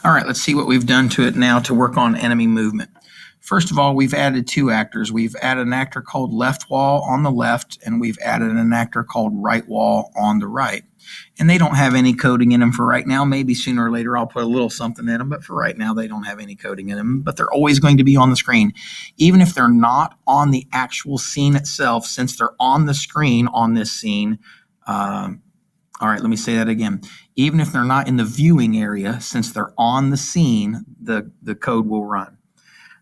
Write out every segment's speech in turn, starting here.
All right, let's see what we've done to it now to work on enemy movement. First of all, we've added two actors. We've added an actor called left wall on the left, and we've added an actor called right wall on the right. And they don't have any coding in them for right now. Maybe sooner or later I'll put a little something in them, but for right now they don't have any coding in them. But they're always going to be on the screen. Even if they're not on the actual scene itself, since they're on the screen on this scene, all right, let me say that again. Even if they're not in the viewing area, since they're on the scene, the code will run.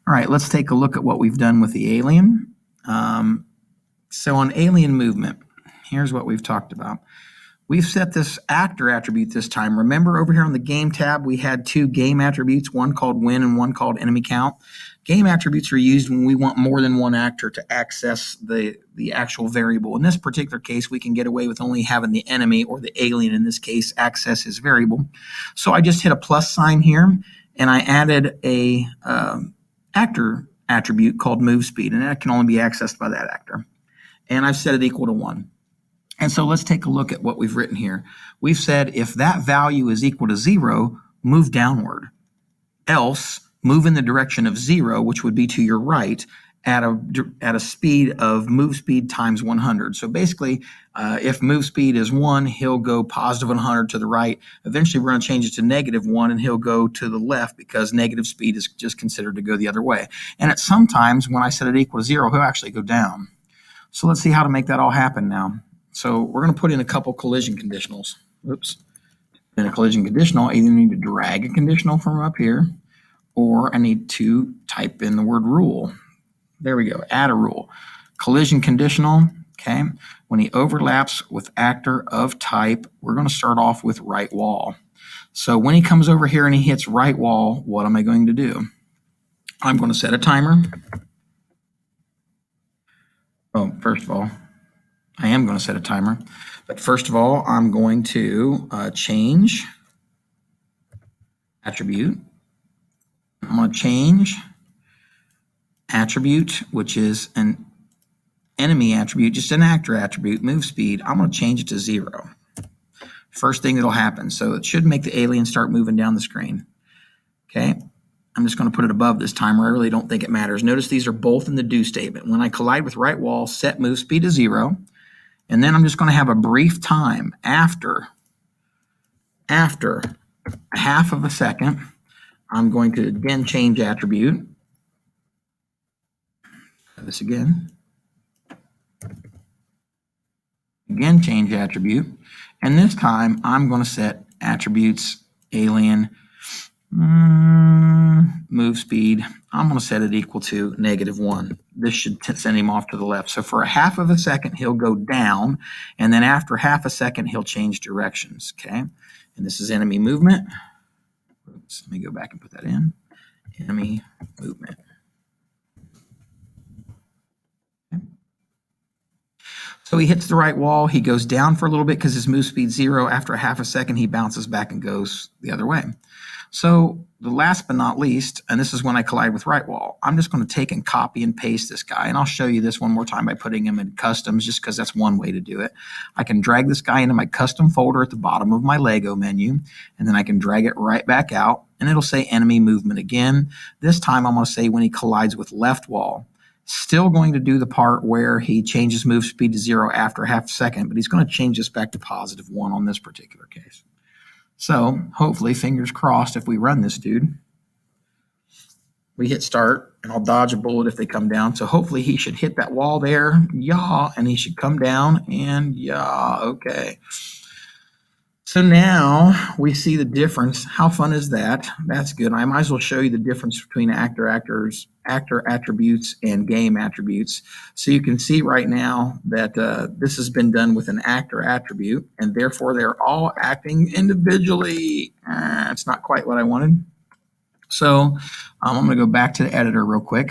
All right, let's take a look at what we've done with the alien. So on alien movement, here's what we've talked about. We've set this actor attribute this time. Remember over here on the game tab, we had two game attributes, one called win and one called enemy count. Game attributes are used when we want more than one actor to access the actual variable. In this particular case, we can get away with only having the enemy, or the alien in this case, access his variable. So I just hit a plus sign here, and I added a actor attribute called move speed, and that can only be accessed by that actor. And I've set it equal to 1. And so let's take a look at what we've written here. We've said if that value is equal to 0, move downward. Else, move in the direction of 0, which would be to your right, at a speed of move speed times 100. So basically, if move speed is 1, he'll go positive 100 to the right. Eventually, we're going to change it to -1, and he'll go to the left because negative speed is just considered to go the other way. And at some times, when I set it equal to 0, he'll actually go down. So let's see how to make that all happen now. So we're going to put in a couple collision conditionals. Oops. In a collision conditional, I either need to drag a conditional from up here, or I need to type in the word rule. There we go. Add a rule. Collision conditional. Okay. When he overlaps with actor of type, we're going to start off with right wall. So when he comes over here and he hits right wall, what am I going to do? I'm going to set a timer. Oh, first of all, I am going to set a timer. But first of all, I'm going to change attribute. I'm going to change attribute, which is an enemy attribute, just an actor attribute, move speed. I'm going to change it to 0. First thing that'll happen. So it should make the alien start moving down the screen. Okay. I'm just going to put it above this timer. I really don't think it matters. Notice these are both in the do statement. When I collide with right wall, set move speed to 0. And then I'm just going to have a brief time after half of a second. I'm going to again change attribute. Try this again. Again, change attribute. And this time I'm going to set attributes alien move speed. I'm going to set it equal to -1. This should send him off to the left. So for a half of a second, he'll go down. And then after half a second, he'll change directions. Okay. And this is enemy movement. Oops, let me go back and put that in. Enemy movement. Okay. So he hits the right wall. He goes down for a little bit because his move speed 0. After a half a second, he bounces back and goes the other way. So the last but not least, and this is when I collide with right wall, I'm just going to take and copy and paste this guy. And I'll show you this one more time by putting him in customs, just because that's one way to do it. I can drag this guy into my custom folder at the bottom of my Lego menu, and then I can drag it right back out, and it'll say enemy movement again. This time I'm going to say when he collides with left wall. Still going to do the part where he changes move speed to 0 after half a second, but he's going to change this back to +1 on this particular case. So hopefully, fingers crossed, if we run this dude, we hit start, and I'll dodge a bullet if they come down. So hopefully he should hit that wall there, yeah, and he should come down, and yeah, okay. So now we see the difference. How fun is that? That's good. I might as well show you the difference between actor attributes and game attributes. So you can see right now that this has been done with an actor attribute, and therefore they're all acting individually. It's not quite what I wanted. So I'm going to go back to the editor real quick.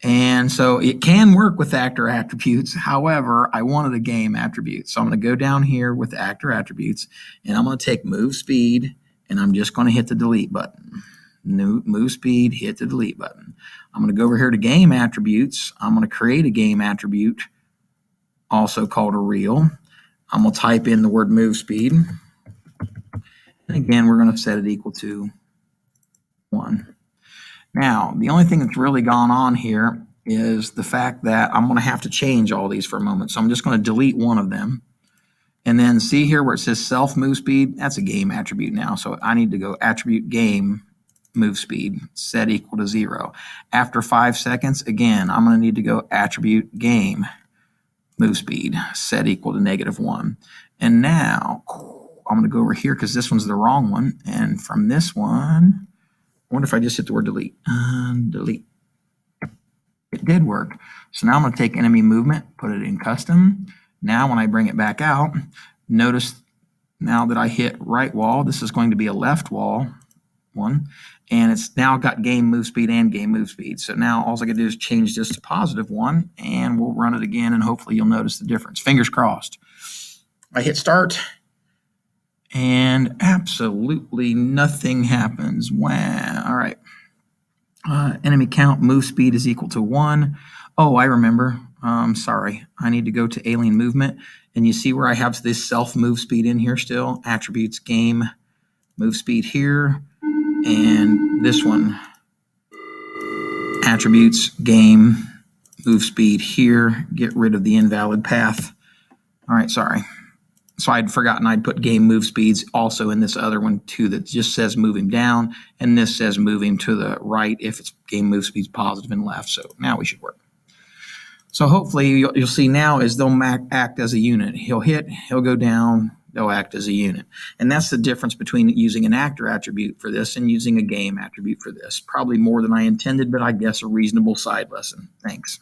And so it can work with actor attributes. However, I wanted a game attribute. So I'm going to go down here with actor attributes, and I'm going to take move speed, and I'm just going to hit the delete button. Move speed, hit the delete button. I'm going to go over here to game attributes. I'm going to create a game attribute, also called a real. I'm going to type in the word move speed. And again, we're going to set it equal to 1. Now, the only thing that's really gone on here is the fact that I'm going to have to change all these for a moment. So I'm just going to delete one of them. And then see here where it says self move speed, that's a game attribute now. So I need to go attribute game move speed, set equal to 0. After 5 seconds, again, I'm going to need to go attribute game move speed, set equal to -1. And now I'm going to go over here because this one's the wrong one. And from this one, I wonder if I just hit the word delete. Delete. It did work. So now I'm going to take enemy movement, put it in custom. Now when I bring it back out, notice now that I hit right wall, this is going to be a left wall one, and it's now got game move speed and game move speed. So now all I got to do is change this to +1, and we'll run it again, and hopefully you'll notice the difference. Fingers crossed. I hit start, and absolutely nothing happens. Wow. All right. Enemy count move speed is equal to 1. Oh, I remember. Sorry, I need to go to alien movement, and you see where I have this self move speed in here still, attributes game move speed here, and this one attributes game move speed here. Get rid of the invalid path. All right, sorry. So I'd forgotten I'd put game move speeds also in this other one too that just says move him down, and this says move him to the right if it's game move speeds positive and left. So now we should work. So hopefully you'll see now is they'll act as a unit. He'll hit, he'll go down, they'll act as a unit. And that's the difference between using an actor attribute for this and using a game attribute for this. Probably more than I intended, but I guess a reasonable side lesson. Thanks.